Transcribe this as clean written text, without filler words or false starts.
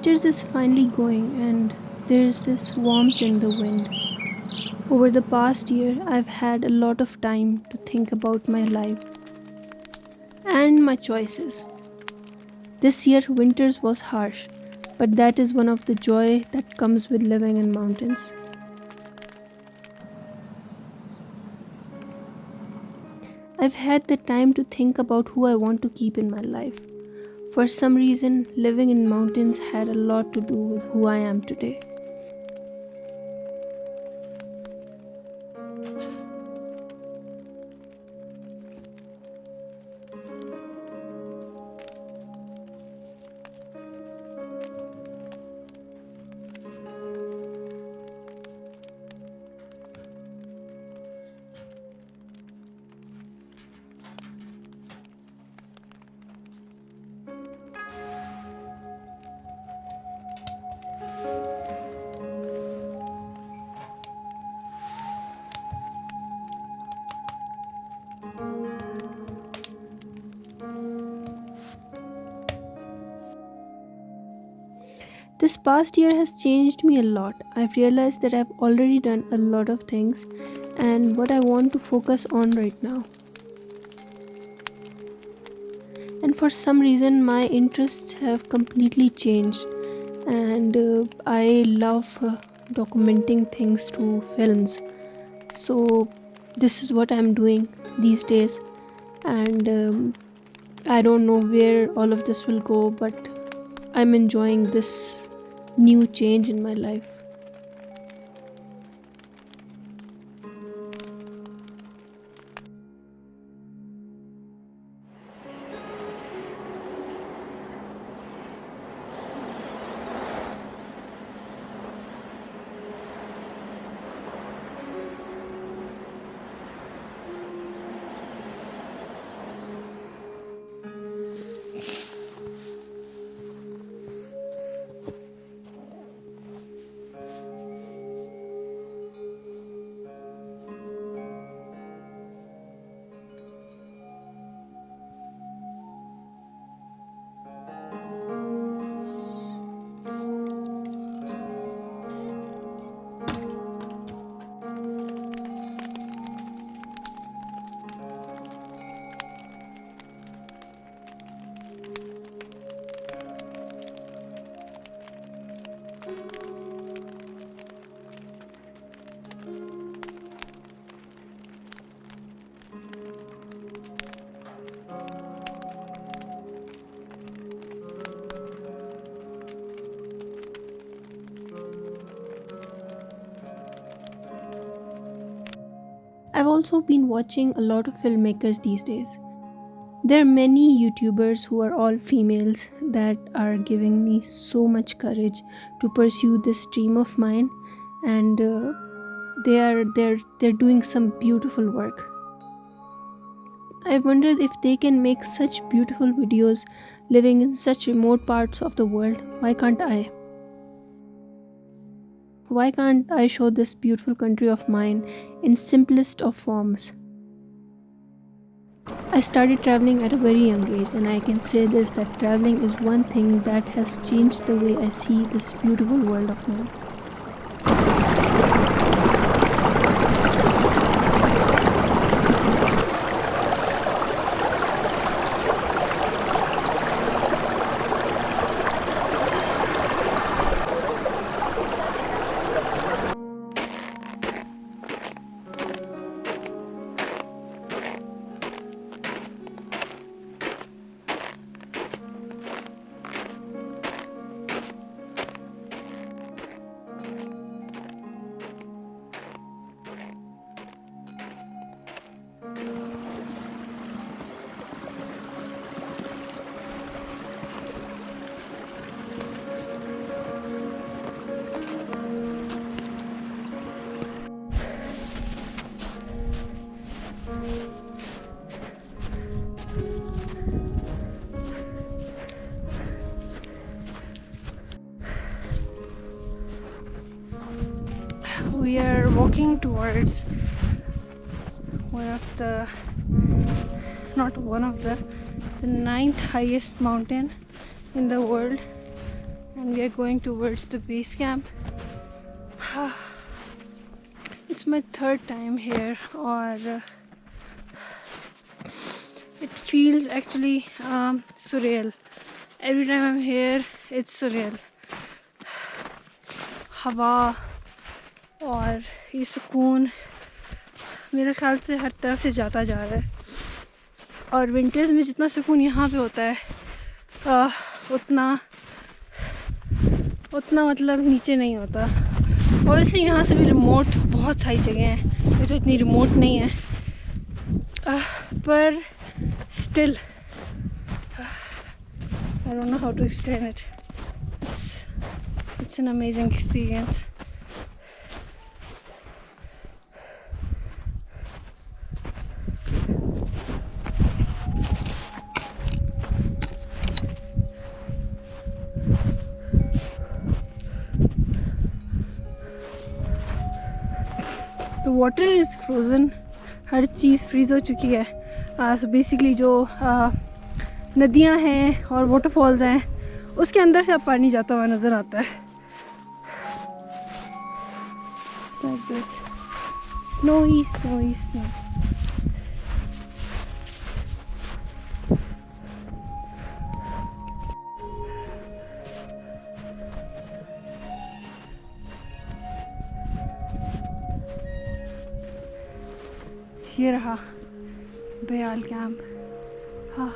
Winters is finally going, and there is this warmth in the wind. Over the past year, I've had a lot of time to think about my life and my choices. This year, winters was harsh, but that is one of the joy that comes with living in mountains. I've had the time to think about who I want to keep in my life. For some reason, living in mountains had a lot to do with who I am today. This past year has changed me a lot. I've realized that I've already done a lot of things and what I want to focus on right now. And for some reason, my interests have completely changed, and I love documenting things through films. So, this is what I'm doing these days, and I don't know where all of this will go, but I'm enjoying this new change in my life. I've also been watching a lot of filmmakers these days. There are many YouTubers who are all females that are giving me so much courage to pursue this dream of mine, and they're doing some beautiful work. I wondered if they can make such beautiful videos living in such remote parts of the world. Why can't I? Why can't I show this beautiful country of mine in simplest of forms? I started traveling at a very young age, and I can say this that traveling is one thing that has changed the way I see this beautiful world of mine. We are walking towards the ninth highest mountain in the world, and we are going towards the base camp. It's my third time here, or it feels actually surreal. Every time I'm here, it's surreal. हवा और ये सुकून मेरे ख्याल से हर तरफ से जाता जा रहा है. और विंटर्स में जितना सुकून यहाँ पे होता है उतना मतलब नीचे नहीं होता. ऑब्वियसली यहाँ से भी रिमोट बहुत सारी जगह हैं, ये तो इतनी रिमोट नहीं है, पर still I don't know how to explain it. It's an amazing experience. The water is frozen. हर चीज़ फ्रीज़ हो चुकी है. So basically जो नदियाँ हैं और वाटरफॉल्स हैं उसके अंदर से अब पानी जाता हुआ नज़र आता है. It's like this. Snowy snow. ये रहा बयाल कैंप. हाँ